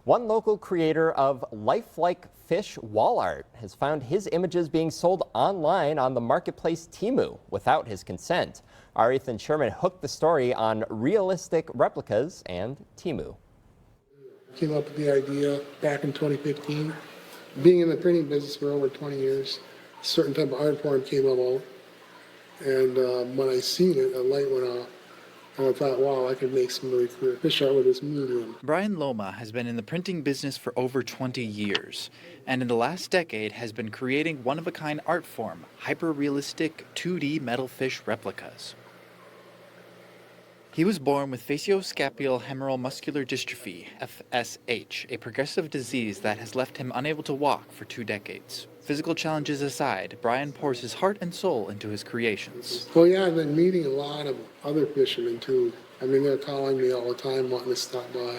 One local creator of lifelike fish wall art has found his images being sold online on the marketplace Temu without his consent. Our Ethan Sherman hooked the story on Reelistic Replicas and Temu. Came up with the idea back in 2015. Being in the printing business for over 20 years, a certain type of art form came about. And when I seen it, a light went off. And I thought, wow, I could make some really cool fish art with this medium. Brian Louma has been in the printing business for over 20 years, and in the last decade has been creating one-of-a-kind art form, hyper-realistic 2D metal fish replicas. He was born with facioscapulohumeral muscular dystrophy, FSH, a progressive disease that has left him unable to walk for 2 decades. Physical challenges aside, Brian pours his heart and soul into his creations. Well, yeah, I've been meeting a lot of other fishermen too. I mean, they're calling me all the time, wanting to stop by.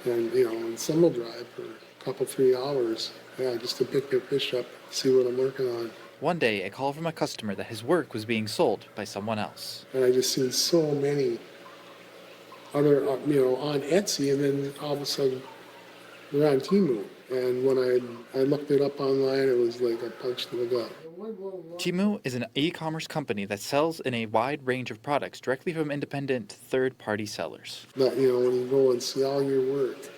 And, and some will drive for a couple, 3 hours, just to pick their fish up, see what I'm working on. One day, a call from a customer that his work was being sold by someone else. And I just seen so many other, on Etsy, and then all of a sudden, they're on Temu. And when I looked it up online, it was like a punch to the gut. Temu is an e-commerce company that sells in a wide range of products directly from independent third-party sellers. That, when you go and see all your work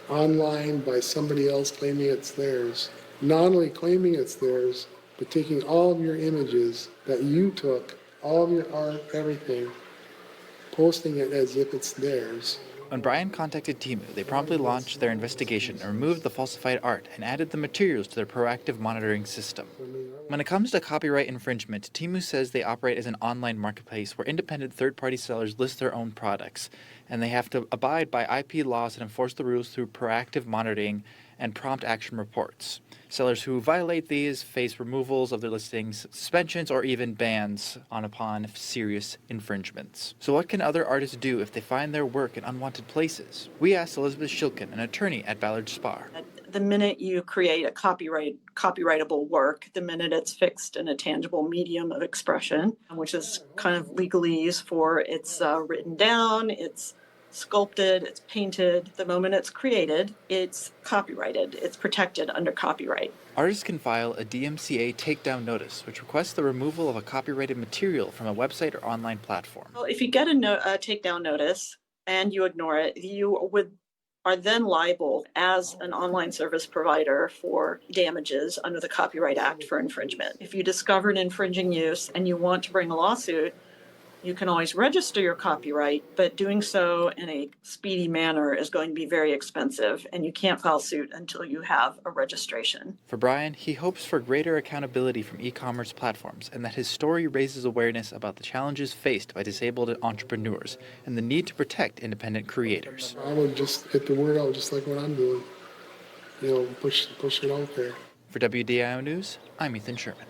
online by somebody else claiming it's theirs, not only claiming it's theirs, but taking all of your images that you took, all of your art, everything, posting it as if it's theirs. When Brian contacted Temu, they promptly launched their investigation and removed the falsified art and added the materials to their proactive monitoring system. When it comes to copyright infringement, Temu says they operate as an online marketplace where independent third-party sellers list their own products, and they have to abide by IP laws and enforce the rules through proactive monitoring and prompt action reports. Sellers who violate these face removals of their listings, suspensions, or even bans upon serious infringements. So what can other artists do if they find their work in unwanted places? We asked Elizabeth Shilkin, an attorney at Ballard Spar. The minute you create a copyrightable work, the minute it's fixed in a tangible medium of expression, which is kind of legalese for it's written down, it's sculpted, it's painted. The moment it's created, it's copyrighted. It's protected under copyright. Artists can file a DMCA takedown notice, which requests the removal of a copyrighted material from a website or online platform. Well, if you get a takedown notice and you ignore it, you are then liable as an online service provider for damages under the Copyright Act for infringement. If you discover an infringing use and you want to bring a lawsuit, you can always register your copyright, but doing so in a speedy manner is going to be very expensive, and you can't file suit until you have a registration. For Brian, he hopes for greater accountability from e-commerce platforms and that his story raises awareness about the challenges faced by disabled entrepreneurs and the need to protect independent creators. I would just get the word out just like what I'm doing, push it out there. For WDIO News, I'm Ethan Sherman.